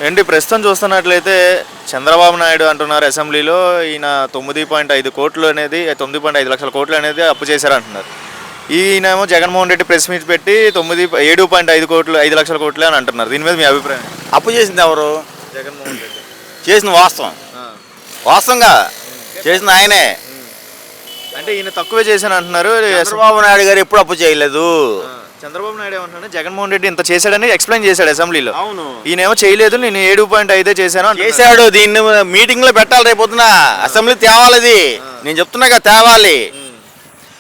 ఏంటి ప్రస్తుతం చూస్తున్నట్లయితే చంద్రబాబు నాయుడు అంటున్నారు అసెంబ్లీలో ఈయన 9.5 కోట్లు అనేది 9.5 లక్షల కోట్లు అనేది అప్పు చేశారంటున్నారు. ఈయనేమో జగన్మోహన్ రెడ్డి ప్రెస్ మీట్ పెట్టి 7.5 కోట్లు 5 లక్షల కోట్లే అని అంటున్నారు. దీని మీద మీ అభిప్రాయం? అప్పు చేసింది ఎవరు? జగన్మోహన్ రెడ్డి చేసిన వాస్తవంగా చేసిన ఆయనే. అంటే ఈయన తక్కువే చేశాను అంటున్నారు. చంద్రబాబు నాయుడు గారు ఎప్పుడు అప్పు చేయలేదు. చంద్రబాబు నాయుడు ఏమంటున్నాడు, జగన్మోహన్ రెడ్డి ఇంత చేశాడని ఎక్స్ప్లెయిన్ చేశాడు అసెంబ్లీలో. అవును, ఈయనేమో చేయలేదు, నేను 7.5 చేశాను చేశాడు. దీన్ని మీటింగ్ లో పెట్టాలి, రేపొద్దున అసెంబ్లీ తేవాలి. నేను చెప్తున్నా కదా, తేవాలి.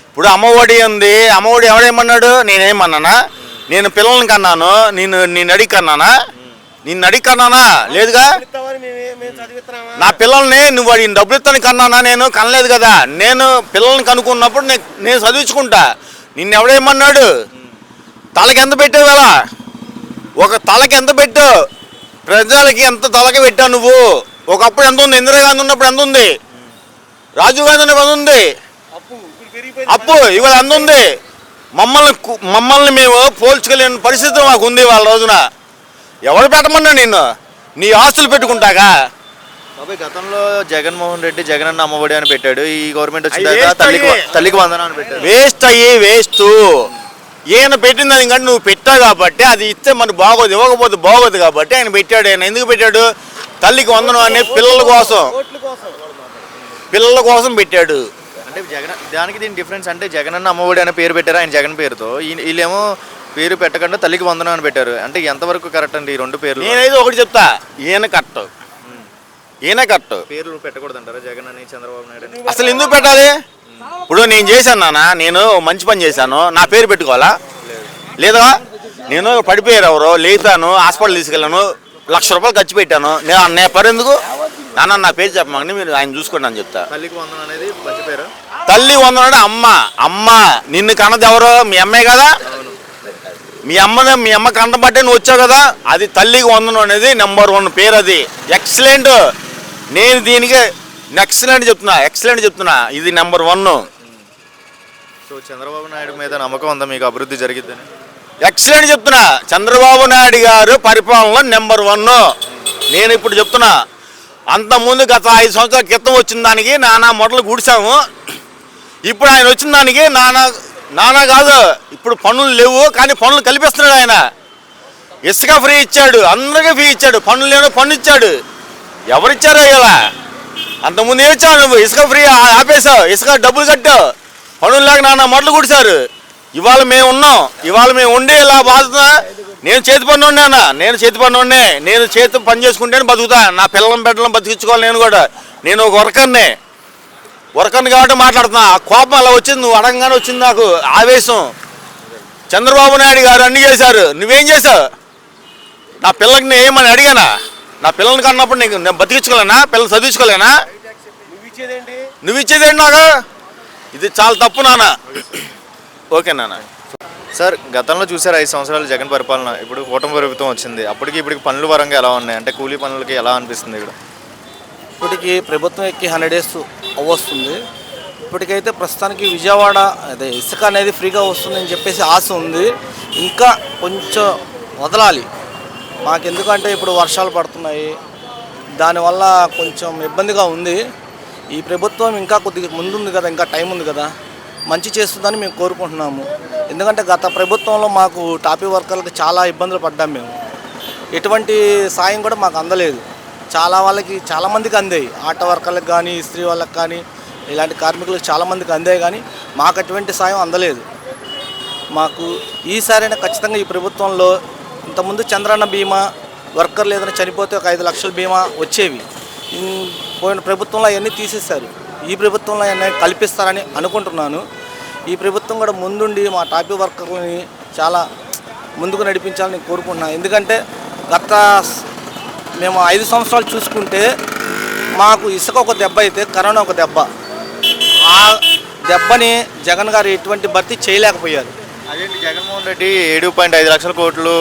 ఇప్పుడు అమ్మఒడి ఉంది, అమ్మఒడి ఎవడేమన్నాడు? నేనేమన్నానా? నేను పిల్లల్ని కన్నాను, నేను అడిగి కన్నానా? నిన్ను అడిగి కన్నానా? లేదుగా. నా పిల్లల్ని నువ్వు అడిగిన డబ్బులు ఇస్తాను కన్నానా? నేను కనలేదు కదా. నేను పిల్లల్ని కనుక్కున్నప్పుడు నేను చదివించుకుంటా. నిన్ను ఎవడేమన్నాడు? తలకి ఎంత పెట్టావు కదా? ఒక తలకి ఎంత పెట్టావు? ప్రజలకి ఎంత తలకి పెట్టావు నువ్వు? ఒకప్పుడు ఎంత ఉంది? ఇందిరాగాంధీ ఉన్నప్పుడు ఎంత ఉంది? రాజీవ్ గాంధీ ఉన్నప్పుడు ఎంత ఉంది అప్పు? ఇవాళ ఎంత ఉంది? మమ్మల్ని మేము పోల్చుకోలేని పరిస్థితి మాకు ఉంది వాళ్ళ రోజున. ఎవరు పెట్టమన్నా నిన్ను? నీ ఆస్తులు పెట్టుకుంటాగా. గతంలో జగన్మోహన్ రెడ్డి జగనన్న అమ్మఒడి అని పెట్టాడు. ఈ గవర్నమెంట్ వచ్చిన తల్లికి వందనం అని పెట్టాడు. వేస్ట్. ఈయన పెట్టింది అది కానీ నువ్వు పెట్టావు కాబట్టి అది ఇస్తే మనకు బాగోదు, ఇవ్వకపోతే బాగోదు కాబట్టి ఆయన పెట్టాడు. ఆయన ఎందుకు పెట్టాడు? తల్లికి వందనం అనే పిల్లల కోసం పెట్టాడు. అంటే దానికి దీని డిఫరెన్స్ అంటే జగనన్న అమ్మఒడి అనే పేరు పెట్టారు ఆయన జగన్ పేరుతో. వీళ్ళేమో పేరు పెట్టకుండా తల్లికి వందనం అని పెట్టారు. అంటే ఎంతవరకు కరెక్ట్ అండి ఈ రెండు పేర్లు? నేనైతే ఒకటి చెప్తా, ఈయన కరెక్ట్. పేర్లు పెట్టకూడదు అంటారా జగన్ అని చంద్రబాబు నాయుడు? అసలు ఎందుకు పెట్టాలి? ఇప్పుడు నేను చేశాను నాన్న, నేను మంచి పని చేశాను, నా పేరు పెట్టుకోవాలా? లేదా? నేను పడిపోయారు ఎవరో, లేతాను, హాస్పిటల్ తీసుకెళ్ళాను, ₹1,00,000 ఖర్చు పెట్టాను. నేను పని ఎందుకు? నా పేరు చెప్పమండి, మీరు ఆయన చూసుకోండి అని చెప్తా. తల్లికి వందనం అనేది మంచి పేరు. తల్లి వందనం అమ్మ నిన్ను కన్నది ఎవరో? మీ అమ్మే కదా. మీ అమ్మ కన్న బట్టే నువ్వు వచ్చావు కదా. అది తల్లికి వందనం అనేది నెంబర్ 1 పేరు. అది ఎక్సలెంట్. నేను దీనికి ఎక్సలెంట్ చెప్తున్నా. ఇది నెంబర్ 1. సో చంద్రబాబు నాయుడు మీద నమ్మకం ఉందా మీకు అభివృద్ధి జరిగిద్దని? ఎక్సలెంట్ చెప్తున్నా. చంద్రబాబు నాయుడు గారు పరిపాలన నెంబర్ 1. నేను ఇప్పుడు చెప్తున్నా. అంతకుముందు గత 5 సంవత్సరాల క్రితం వచ్చిన దానికి నానా మొదలు గుడిసాము. ఇప్పుడు ఆయన వచ్చిన దానికి నానా కాదు, ఇప్పుడు పనులు లేవు కానీ పనులు కల్పిస్తున్నాడు ఆయన. ఇసుక ఫ్రీ ఇచ్చాడు, అందరికీ ఫ్రీ ఇచ్చాడు. పనులు లేని పన్ను ఇచ్చాడు. ఎవరిచ్చారో ఇలా? అంతకుముందు ఏమిచ్చావు నువ్వు? ఇసుక ఫ్రీ ఆపేశావు, ఇసుక డబ్బులు కట్టావు, పనులు లేక నాన్న మొదలు కుడిశారు. ఇవాళ మేము ఉన్నాం, ఇవాళ మేము ఉండి ఇలా బాధ. నేను చేతి పని ఉన్నానా? నేను చేతి పని చేసుకుంటేనే బతుకుతా. నా పిల్లలను బిడ్డలను బతికించుకోవాలి. నేను ఒక వర్కర్ని కాబట్టి మాట్లాడుతున్నా. ఆ కోపం అలా వచ్చింది, నువ్వు అడగగానే వచ్చింది నాకు ఆవేశం. చంద్రబాబు నాయుడు గారు అన్ని చేశారు, నువ్వేం చేశావు? నా పిల్లకి నేను ఏమని అడిగానా? నా పిల్లలకి అన్నప్పుడు నేను బతికించుకోలేనా? పిల్లలు చదివించుకోలేనా? నువ్వు ఇచ్చేదేంటి నాకు? ఇది చాలా తప్పు నాన్న. ఓకే నాన్న. సార్ గతంలో చూసారు 5 సంవత్సరాలు జగన్ పరిపాలన, ఇప్పుడు కూటమి ప్రభుత్వం వచ్చింది. ఇప్పటికి పనుల పరంగా ఎలా ఉన్నాయి? అంటే కూలీ పనులకి ఎలా అనిపిస్తుంది ఇక్కడ? ఇప్పటికి ప్రభుత్వం ఎక్కి 100 days అవ్వస్తుంది. ఇప్పటికైతే ప్రస్తుతానికి విజయవాడ అదే ఇసుక అనేది ఫ్రీగా వస్తుందని చెప్పేసి ఆశ ఉంది. ఇంకా కొంచెం వదలాలి మాకు, ఎందుకంటే ఇప్పుడు వర్షాలు పడుతున్నాయి, దానివల్ల కొంచెం ఇబ్బందిగా ఉంది. ఈ ప్రభుత్వం ఇంకా కొద్దిగా ముందుంది కదా, ఇంకా టైం ఉంది కదా, మంచి చేస్తుందని మేము కోరుకుంటున్నాము. ఎందుకంటే గత ప్రభుత్వంలో మాకు టాపీ వర్కర్లకు చాలా ఇబ్బందులు పడ్డాము. మేము ఎటువంటి సాయం కూడా మాకు అందలేదు. చాలామందికి అందాయి, ఆటో వర్కర్లకు కానీ, ఇస్త్రీ వాళ్ళకి కానీ, ఇలాంటి కార్మికులకు చాలామందికి అందాయి. కానీ మాకు అటువంటి సాయం అందలేదు. మాకు ఈసారైనా ఖచ్చితంగా ఈ ప్రభుత్వంలో, ఇంతకుముందు చంద్రన్న బీమా, వర్కర్లు ఏదైనా చనిపోతే ఒక 5 లక్షల బీమా వచ్చేవి. పోయిన ప్రభుత్వంలో అవన్నీ తీసేశారు. ఈ ప్రభుత్వంలో అవన్నీ కల్పిస్తారని అనుకుంటున్నాను. ఈ ప్రభుత్వం కూడా ముందుండి మా టాపీ వర్కర్లని చాలా ముందుకు నడిపించాలని కోరుకుంటున్నాను. ఎందుకంటే మేము 5 సంవత్సరాలు చూసుకుంటే మాకు ఇసుక ఒక దెబ్బ అయితే కరోనా ఒక దెబ్బ. ఆ దెబ్బని జగన్ గారు ఎటువంటి భర్తీ చేయలేకపోయారు. అదేంటి జగన్మోహన్ రెడ్డి 7.5 లక్షల కోట్లు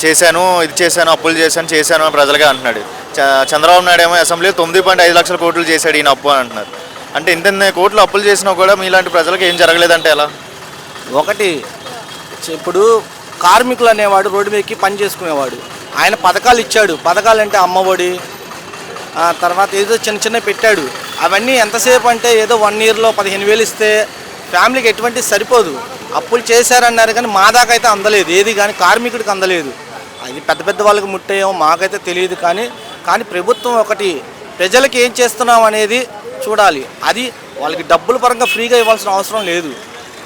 చేశాను, ఇది చేశాను, అప్పులు చేశాను అని ప్రజలుగా అంటున్నాడు. చంద్రబాబు నాయుడు ఏమో అసెంబ్లీ 9.5 లక్షల కోట్లు చేశాడు ఈయన అప్పు అని అంటున్నారు. అంటే ఇంత కోట్లు అప్పులు చేసినా కూడా మీలాంటి ప్రజలకు ఏం జరగలేదంటే ఎలా? ఒకటి, ఇప్పుడు కార్మికులు అనేవాడు రోడ్డు మీదకి పని చేసుకునేవాడు. ఆయన పథకాలు ఇచ్చాడు. పథకాలు అంటే అమ్మఒడి, తర్వాత ఏదో చిన్న చిన్న పెట్టాడు. అవన్నీ ఎంతసేపు అంటే ఏదో 1 ఇయర్లో 15,000 ఇస్తే ఫ్యామిలీకి ఎటువంటి సరిపోదు. అప్పులు చేశారన్నారు కానీ మా దాకా అయితే అందలేదు ఏది, కానీ కార్మికుడికి అందలేదు. అది పెద్ద పెద్ద వాళ్ళకి ముట్టేమో మాకైతే తెలియదు. కానీ ప్రభుత్వం ఒకటి ప్రజలకి ఏం చేస్తున్నాం అనేది చూడాలి. అది వాళ్ళకి డబ్బుల పరంగా ఫ్రీగా ఇవ్వాల్సిన అవసరం లేదు.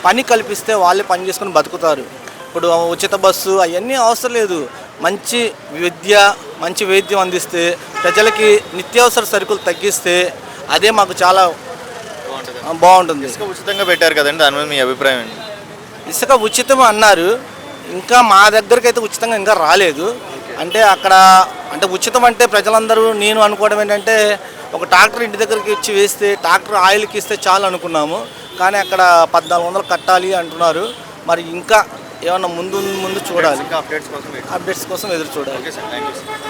పని కల్పిస్తే వాళ్ళే పని చేసుకుని బతుకుతారు. ఇప్పుడు ఉచిత బస్సు అవన్నీ అవసరం లేదు. మంచి విద్య, మంచి వైద్యం అందిస్తే, ప్రజలకి నిత్యావసర సరుకులు తగ్గిస్తే అదే మాకు చాలా బాగుంటుంది. ఇసుక ఉచితంగా పెట్టారు కదండి, దాని మీద మీ అభిప్రాయం ఏంటి? ఇసుక ఉచితం అన్నారు, ఇంకా మా దగ్గరికి అయితే ఉచితంగా ఇంకా రాలేదు. అంటే అక్కడ అంటే ఉచితం అంటే ప్రజలందరూ నేను అనుకోవడం ఏంటంటే ఒక ట్రాక్టర్ ఇంటి దగ్గరికి ఇచ్చి వేస్తే ట్రాక్టర్ ఆయిల్కి ఇస్తే చాలు అనుకున్నాము. కానీ అక్కడ 1400 కట్టాలి అంటున్నారు. మరి ఇంకా ఏమన్నా ముందు చూడాలి. ఇంకా అప్డేట్స్ కోసం అప్డేట్స్ కోసం ఎదురు చూడాలి. Okay sir, thank you sir.